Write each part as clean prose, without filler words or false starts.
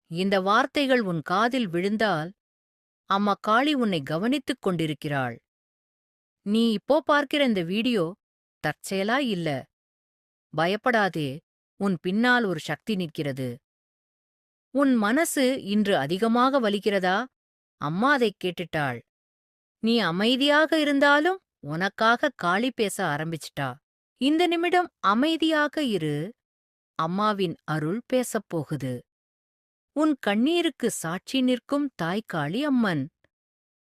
இந்த வார்த்தைகள் உன் காதில் விழுந்தால், அம்மா காளி உன்னை கவனித்துக் கொண்டிருக்கிறாள். நீ இப்போ பார்க்கிற இந்த வீடியோ தற்செயலா இல்ல. பயப்படாதே, உன் பின்னால் ஒரு சக்தி நிற்கிறது. உன் மனசு இன்று அதிகமாக வலிக்கிறதா? அம்மா அதைக் கேட்டுட்டாள். நீ அமைதியாக இருந்தாலும் உனக்காக காளி பேச ஆரம்பிச்சிட்டா. இந்த நிமிடம் அமைதியாக இரு. அம்மாவின் அருள் பேசப் போகுது. உன் கண்ணீருக்கு சாட்சி நிற்கும் தாய்க்காளி அம்மன்.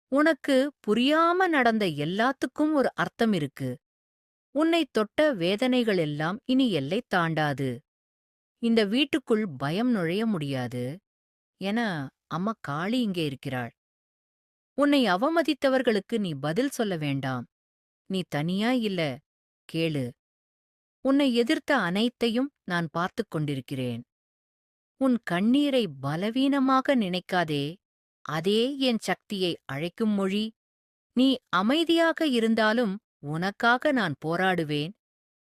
உனக்கு புரியாம நடந்த எல்லாத்துக்கும் ஒரு அர்த்தம் இருக்கு. உன்னைத் தொட்ட வேதனைகள் எல்லாம் இனி எல்லை தாண்டாது. இந்த வீட்டுக்குள் பயம் நுழைய முடியாது. என அம்மா காளி இங்கே இருக்கிறாள். உன்னை அவமதித்தவர்களுக்கு நீ பதில் சொல்ல வேண்டாம். நீ தனியா இல்ல. கேளு. உன்னை எதிர்த்த அனைத்தையும் நான் பார்த்துக் கொண்டிருக்கிறேன். உன் கண்ணீரை பலவீனமாக நினைக்காதே. அதே என் சக்தியை அழைக்கும் மொழி. நீ அமைதியாக இருந்தாலும் உனக்காக நான் போராடுவேன்.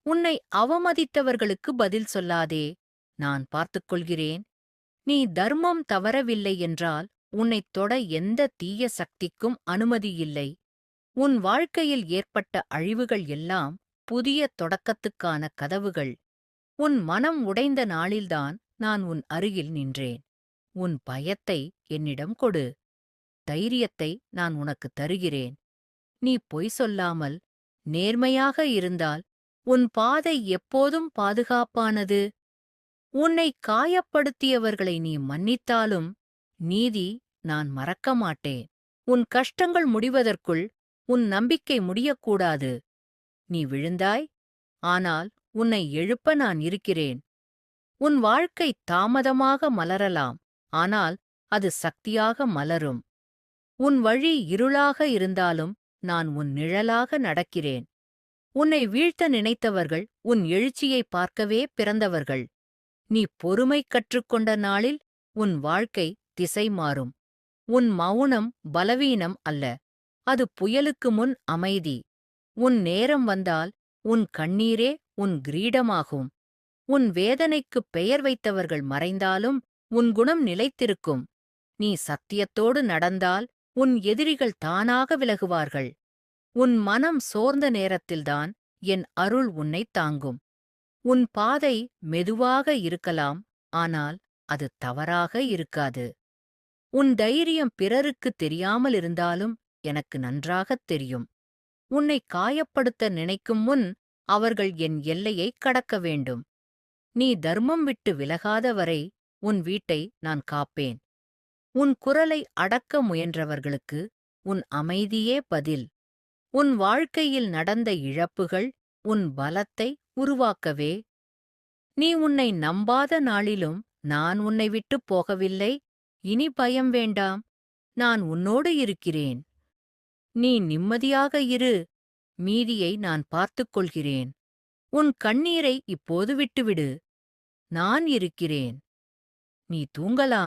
உன்னை அவமதித்தவர்களுக்கு பதில் சொல்லாதே. நான் பார்த்துக் கொள்கிறேன். நீ தர்மம் தவறவில்லை என்றால் உன்னைத் தொட எந்த தீய சக்திக்கும் அனுமதியில்லை. உன் வாழ்க்கையில் ஏற்பட்ட அழிவுகள் எல்லாம் புதிய தொடக்கத்துக்கான கதவுகள். உன் மனம் உடைந்த நாளில்தான் நான் உன் அருகில் நின்றேன். உன் பயத்தை என்னிடம் கொடு. தைரியத்தை நான் உனக்குத் தருகிறேன். நீ பொய் சொல்லாமல் நேர்மையாக இருந்தால் உன் பாதை எப்போதும் பாதுகாப்பானது. உன்னை காயப்படுத்தியவர்களை நீ மன்னித்தாலும் நீதி நான் மறக்க மாட்டேன். உன் கஷ்டங்கள் முடிவதற்குள் உன் நம்பிக்கை முடியக்கூடாது. நீ விழுந்தாய், ஆனால் உன்னை எழுப்ப நான் இருக்கிறேன். உன் வாழ்க்கை தாமதமாக மலரலாம், ஆனால் அது சக்தியாக மலரும். உன் வழி இருளாக இருந்தாலும் நான் உன் நிழலாக நடக்கிறேன். உன்னை வீழ்த்த நினைத்தவர்கள் உன் எழுச்சியை பார்க்கவே பிறந்தவர்கள். நீ பொறுமை கற்றுக்கொண்ட நாளில் உன் வாழ்க்கை திசை மாறும். உன் மௌனம் பலவீனம் அல்ல, அது புயலுக்கு முன் அமைதி. உன் நேரம் வந்தால் உன் கண்ணீரே உன் கிரீடமாகும். உன் வேதனைக்குப் பெயர் வைத்தவர்கள் மறைந்தாலும் உன் குணம் நிலைத்திருக்கும். நீ சத்தியத்தோடு நடந்தால் உன் எதிரிகள் தானாக விலகுவார்கள். உன் மனம் சோர்ந்த நேரத்தில்தான் என் அருள் உன்னைத் தாங்கும். உன் பாதை மெதுவாக இருக்கலாம், ஆனால் அது தவறாக இருக்காது. உன் தைரியம் பிறருக்குத் தெரியாமலிருந்தாலும் எனக்கு நன்றாகத் தெரியும். உன்னை காயப்படுத்த நினைக்கும் முன் அவர்கள் என் எல்லையைக் கடக்க வேண்டும். நீ தர்மம் விட்டு விலகாத வரை உன் வீட்டை நான் காப்பேன். உன் குரலை அடக்க முயன்றவர்களுக்கு உன் அமைதியே பதில். உன் வாழ்க்கையில் நடந்த இழப்புகள் உன் பலத்தை உருவாக்கவே. நீ உன்னை நம்பாத நாளிலும் நான் உன்னை விட்டுப் போகவில்லை. இனி பயம் வேண்டாம். நான் உன்னோடு இருக்கிறேன். நீ நிம்மதியாக இரு. மீதியை நான் பார்த்துக் கொள்கிறேன். உன் கண்ணீரை இப்போது விட்டுவிடு. நான் இருக்கிறேன். நீ தூங்கலாம்.